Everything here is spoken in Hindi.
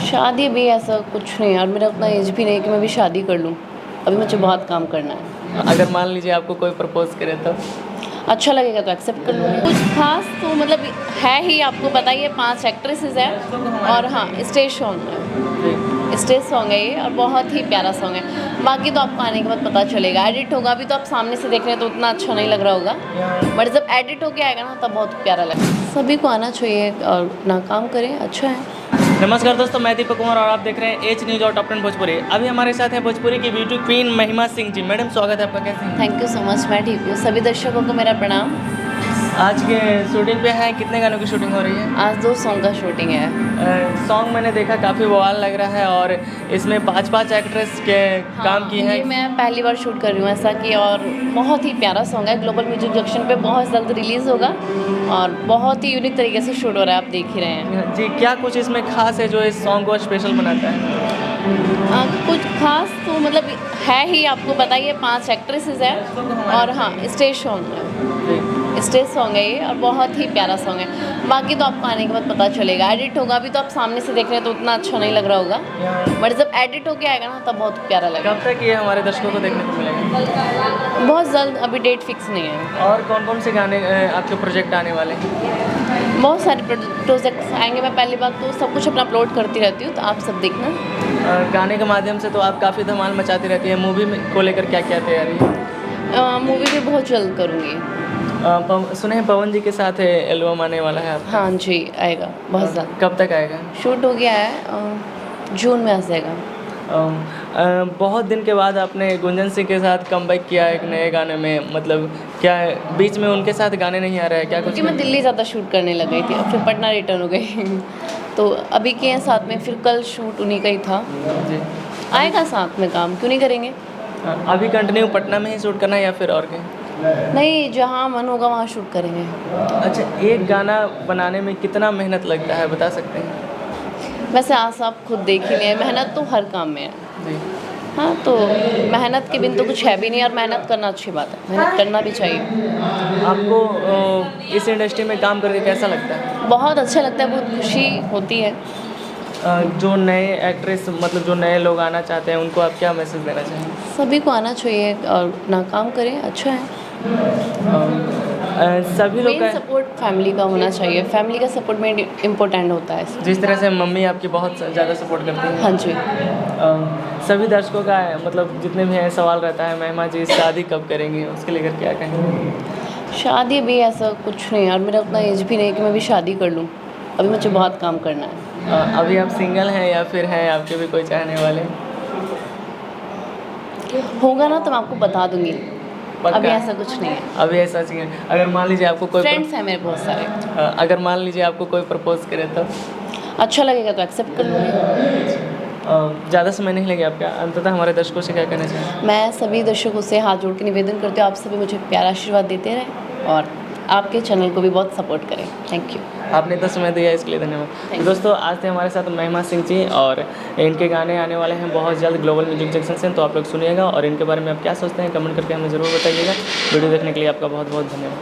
शादी भी ऐसा कुछ नहीं यार, मेरा उतना एज भी नहीं कि मैं भी शादी कर लूँ। अभी मुझे बहुत काम करना है। अगर मान लीजिए आपको कोई प्रपोज करे तो? अच्छा लगेगा तो एक्सेप्ट कर लूँगी। कुछ खास तो मतलब है ही, आपको पता ही है 5 एक्ट्रेसेस हैं और हाँ स्टेज सॉन्ग है, स्टेज सॉन्ग है ये और बहुत ही प्यारा सॉन्ग है। बाकी तो आपको आने के बाद पता चलेगा। एडिट होगा, अभी तो आप सामने से देख रहे हैं तो उतना अच्छा नहीं लग रहा होगा, बट जब एडिट होके आएगा ना तब बहुत प्यारा लगेगा। सभी को आना चाहिए और अपना काम करें, अच्छा है। नमस्कार दोस्तों, मैं दीपक कुमार और आप देख रहे हैं एच न्यूज़ और टॉप 10 भोजपुरी। अभी हमारे साथ है भोजपुरी की ब्यूटी क्वीन महिमा सिंह जी। मैडम स्वागत है आपका, कैसे हैं? थैंक यू सो मच, मैं ठीक हूँ। सभी दर्शकों को मेरा प्रणाम। आज के शूटिंग पे हैं, कितने गानों की शूटिंग हो रही है? आज 2 सॉन्ग का शूटिंग है। सॉन्ग मैंने देखा काफ़ी बवाल लग रहा है और इसमें 5 एक्ट्रेस के काम की हैं। ये मैं पहली बार शूट कर रही हूँ ऐसा कि, और बहुत ही प्यारा सॉन्ग है। ग्लोबल म्यूजिक जंक्शन पे बहुत जल्द रिलीज़ होगा और बहुत ही यूनिक तरीके से शूट हो रहा है, आप देख ही रहे हैं। जी, क्या कुछ इसमें खास है जो इस सॉन्ग को स्पेशल बनाता है? कुछ खास तो मतलब है ही, आपको पता ही है 5 एक्ट्रेसेस हैं और हाँ स्टेज सॉन्ग है, स्टेज सॉन्ग है ये और बहुत ही प्यारा सॉन्ग है। बाकी तो आपको आने के बाद पता चलेगा। एडिट होगा, अभी तो आप सामने से देख रहे हैं तो उतना अच्छा नहीं लग रहा होगा, बट जब एडिट होके आएगा ना तब बहुत प्यारा लगेगा। कब तक ये हमारे दर्शकों को देखने को मिलेगा? बहुत जल्द, अभी डेट फिक्स नहीं है। और कौन कौन से गाने आपके प्रोजेक्ट आने वाले हैं? बहुत सारे प्रोजेक्ट्स आएंगे। मैं पहली बात तो सब कुछ अपना अपलोड करती रहती हूँ, तो आप सब देखना। गाने के माध्यम से तो आप काफ़ी धमाल मचाती रहती है। मूवी को लेकर क्या क्या तैयारी है? मूवी भी बहुत जल्द करूँगी। सुने हैं पवन जी के साथ एल्बम आने वाला है आपका? हाँ जी, आएगा बहुत जल्द। कब तक आएगा? शूट हो गया है, जून में आ जाएगा। बहुत दिन के बाद आपने गुंजन सिंह के साथ कमबैक किया एक नए गाने में, मतलब क्या बीच में उनके साथ गाने नहीं आ रहे हैं क्या कुछ? क्योंकि मैं दिल्ली ज़्यादा शूट करने लग गई थी और फिर पटना रिटर्न हो गई तो अभी के हैं साथ में, फिर कल शूट उन्हीं का ही था। जी, आएगा साथ में काम, क्यों नहीं करेंगे। अभी कंटिन्यू पटना में ही शूट करना है या फिर और कहीं? नहीं, जहाँ मन होगा वहाँ शूट करेंगे। अच्छा, एक गाना बनाने में कितना मेहनत लगता है, बता सकते हैं? वैसे आज आप खुद देख ही लिए, मेहनत तो हर काम में है। जी, हाँ, तो मेहनत के बिन तो कुछ है भी नहीं और मेहनत करना अच्छी बात है, मेहनत करना भी चाहिए। आपको इस इंडस्ट्री में काम करके कैसा लगता है? बहुत अच्छा लगता है, बहुत खुशी होती है। जो नए एक्ट्रेस, मतलब जो नए लोग आना चाहते हैं, उनको आप क्या मैसेज देना चाहेंगे? सभी को आना चाहिए और अपना काम करें, अच्छा है। सभी लोग मेन सपोर्ट फैमिली का होना चाहिए, फैमिली का सपोर्ट मेन इम्पोर्टेंट होता है। जिस तरह से मम्मी आपकी बहुत ज़्यादा सपोर्ट करती हैं। हाँ जी। सभी दर्शकों का मतलब जितने भी हैं सवाल रहता है, महिमा जी शादी कब करेंगी, उसके लेकर क्या कहेंगे? शादी भी ऐसा कुछ नहीं यार, मेरा उतना एज भी नहीं कि मैं भी शादी कर लूँ। अभी मुझे बहुत काम करना है। अभी आप सिंगल हैं या फिर हैं आपके भी कोई चाहने वाले? होगा ना तो मैं आपको बता दूंगी। अभी ऐसा कुछ नहीं है। अभी ऐसा चाहिए। अगर मान लीजिए आपको कोई फ्रेंड्स हैं मेरे बहुत सारे। अगर मान लीजिए आपको कोई प्रपोज करे तो? अच्छा लगेगा तो एक्सेप्ट कर लूँगी। ज़्यादा समय नहीं लगेगा आपका, अंततः हमारे दर्शकों से क्या कहना चाहिए? मैं सभी दर्शकों से हाथ जोड़ के निवेदन करती हूँ, आप सभी मुझे प्यारा आशीर्वाद देते रहें और आपके चैनल को भी बहुत सपोर्ट करें। Thank you. आपने इतना समय दिया इसके लिए धन्यवाद। दोस्तों, आज थे हमारे साथ महिमा सिंह जी और इनके गाने आने वाले हैं बहुत जल्द ग्लोबल म्यूजिक जंक्शन से, तो आप लोग सुनिएगा और इनके बारे में आप क्या सोचते हैं कमेंट करके हमें ज़रूर बताइएगा। वीडियो देखने के लिए आपका बहुत बहुत धन्यवाद।